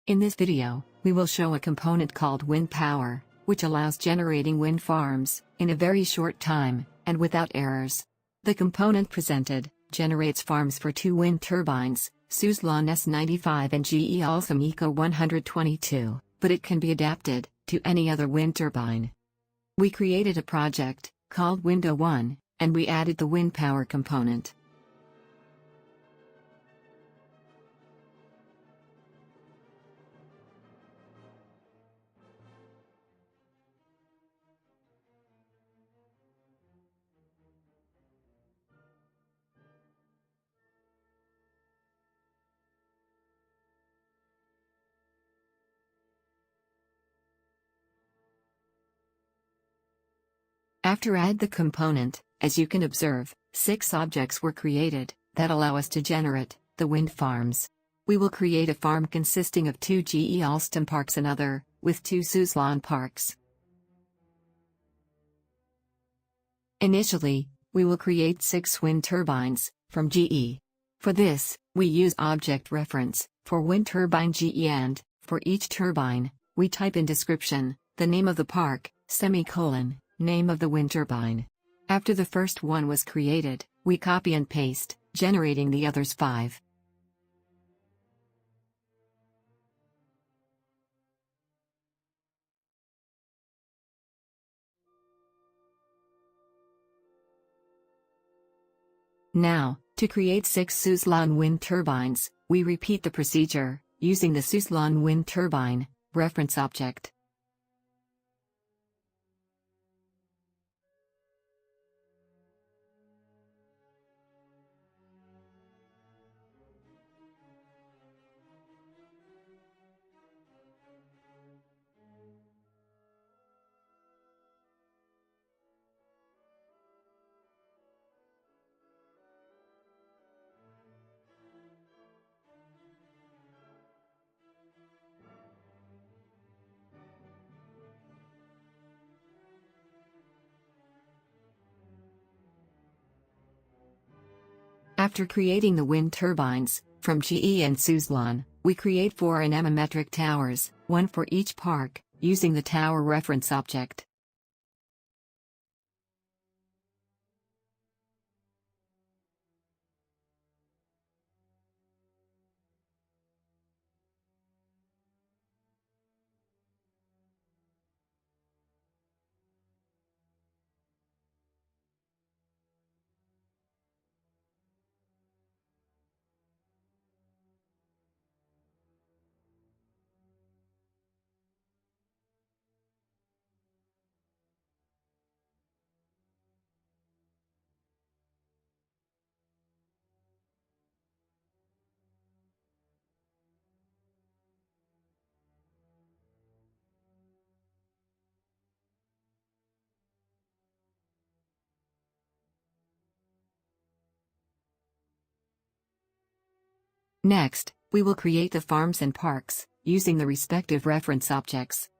In this video, we will show a component called WindPower, which allows generating wind farms in a very short time and without errors. The component presented generates farms for 2 wind turbines, Suzlon S95 and GE Alstom Eco 122, but it can be adapted to any other wind turbine. We created a project called Window 1, and we added the WindPower component. After add the component, as you can observe, 6 objects were created that allow us to generate the wind farms. We will create a farm consisting of 2 GE Alstom parks, another with 2 Suzlon parks. Initially, we will create 6 wind turbines from GE. For this, we use object reference for wind turbine GE, and for each turbine, we type in description the name of the park, semicolon, name of the wind turbine. After the first one was created, we copy and paste, generating the others 5. Now, to create 6 Suzlon wind turbines, we repeat the procedure, using the Suzlon wind turbine reference object. After creating the wind turbines from GE and Suzlon, we create 4 anemometric towers, 1 for each park, using the tower reference object. Next, we will create the farms and parks, using the respective reference objects.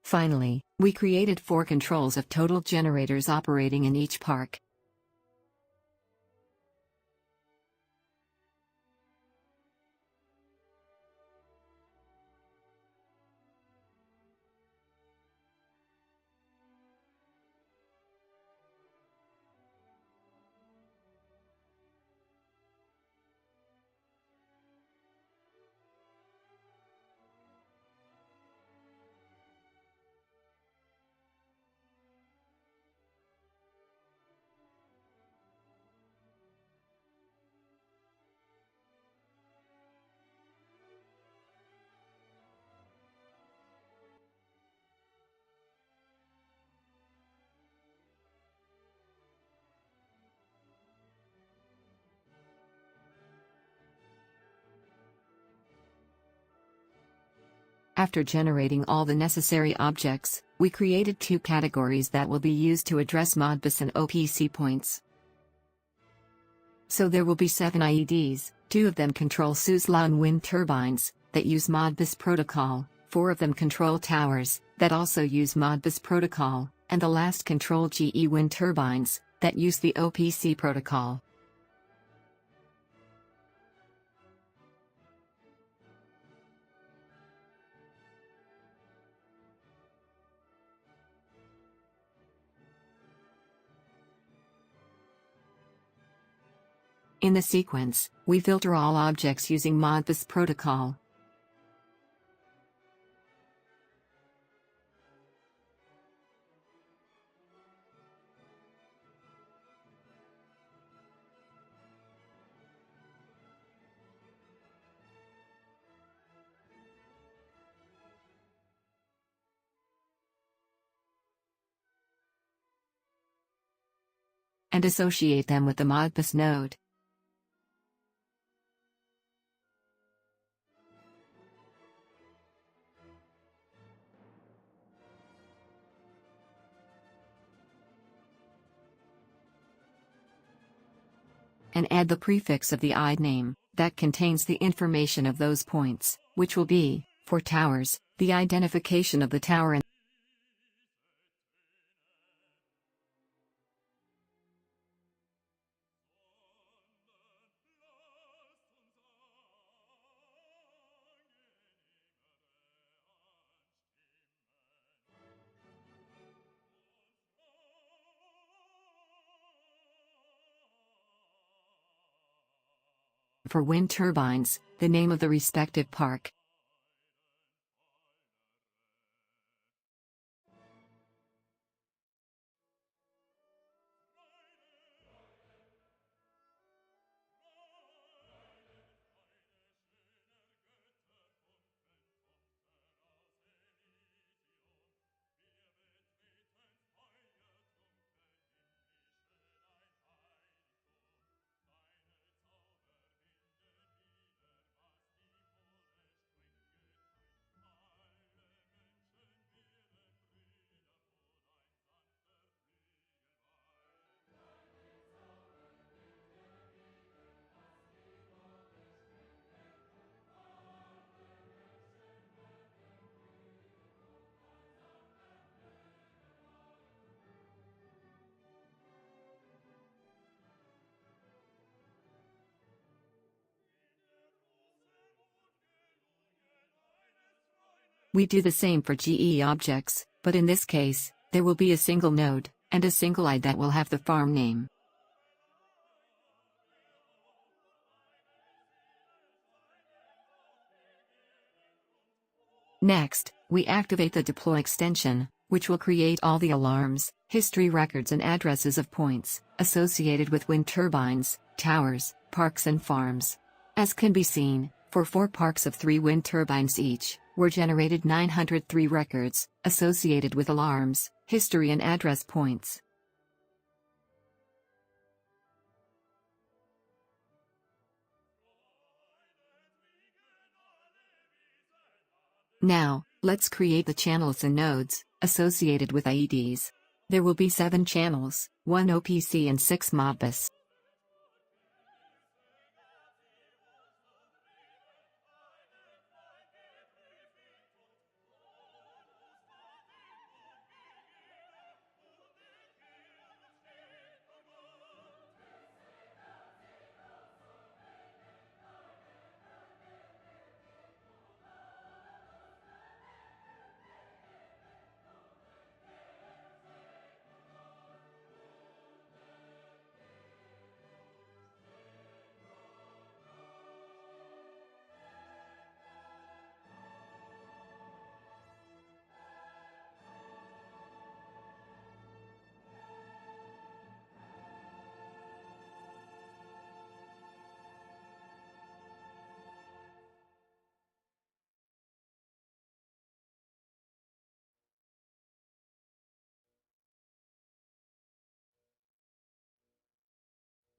Finally, we created 4 controls of total generators operating in each park. After generating all the necessary objects, we created two categories that will be used to address Modbus and OPC points. So there will be 7 IEDs, 2 of them control Suzlon wind turbines, that use Modbus protocol, 4 of them control towers, that also use Modbus protocol, and the last control GE wind turbines, that use the OPC protocol. In the sequence, we filter all objects using Modbus protocol. And associate them with the Modbus node. And add the prefix of the ID name, that contains the information of those points, which will be, for towers, the identification of the tower and for wind turbines, the name of the respective park. We do the same for GE objects, but in this case, there will be a single node, and a single ID that will have the farm name. Next, we activate the deploy extension, which will create all the alarms, history records and addresses of points, associated with wind turbines, towers, parks and farms. As can be seen, for 4 parks of 3 wind turbines each, were generated 903 records, associated with alarms, history and address points. Now, let's create the channels and nodes, associated with IEDs. There will be 7 channels, 1 OPC and 6 Modbus.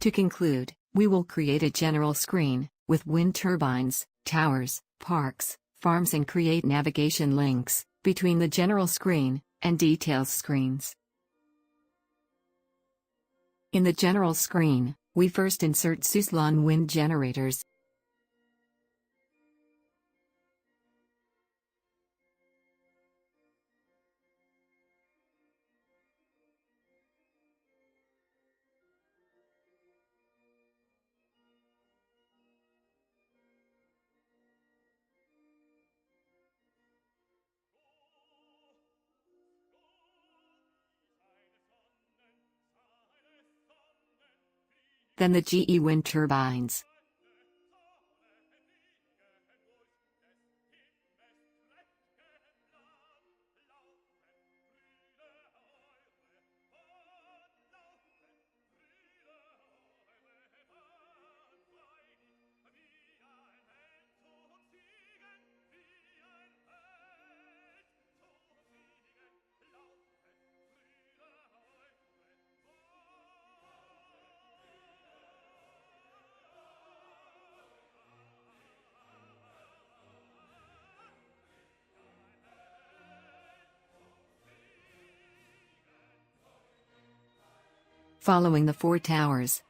To conclude, we will create a general screen, with wind turbines, towers, parks, farms and create navigation links between the general screen and details screens. In the general screen, we first insert Suzlon wind generators. Then the GE wind turbines. Following the 4 towers.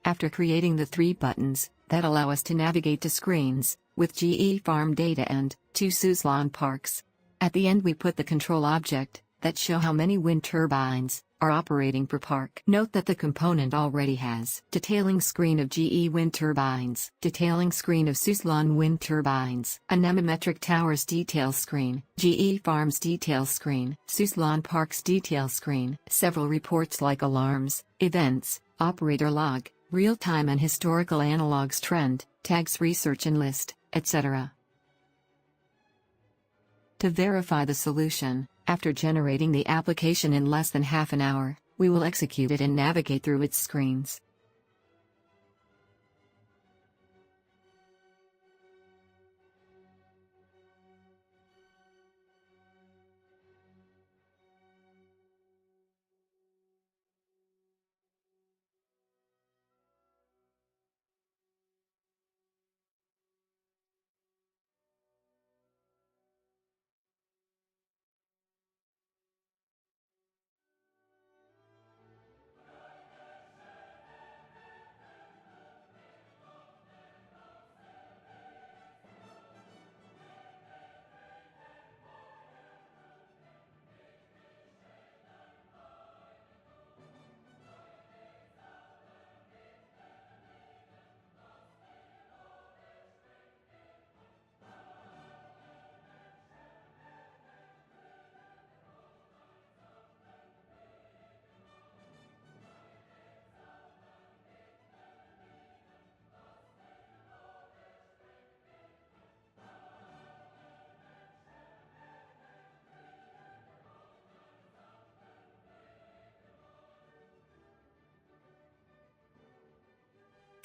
After creating the 3 buttons that allow us to navigate to screens with GE farm data and 2 Suzlon parks. At the end we put the control object that show how many wind turbines are operating per park. Note that the component already has detailing screen of GE wind turbines, detailing screen of Suzlon wind turbines, anemometric towers detail screen, GE farms detail screen, Suzlon parks detail screen, several reports like alarms, events, operator log, real-time and historical analogs trend, tags research and list, etc. To verify the solution, after generating the application in less than half an hour, we will execute it and navigate through its screens.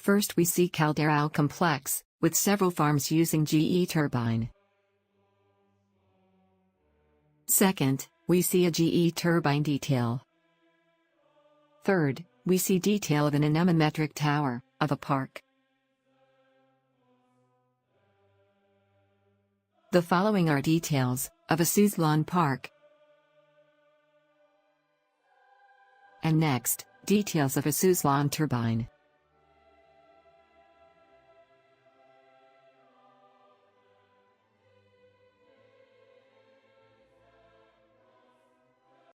First we see Caldera complex, with several farms using GE turbine. Second, we see a GE turbine detail. Third, we see detail of an anemometric tower, of a park. The following are details of a Suzlon park. And next, details of a Suzlon turbine.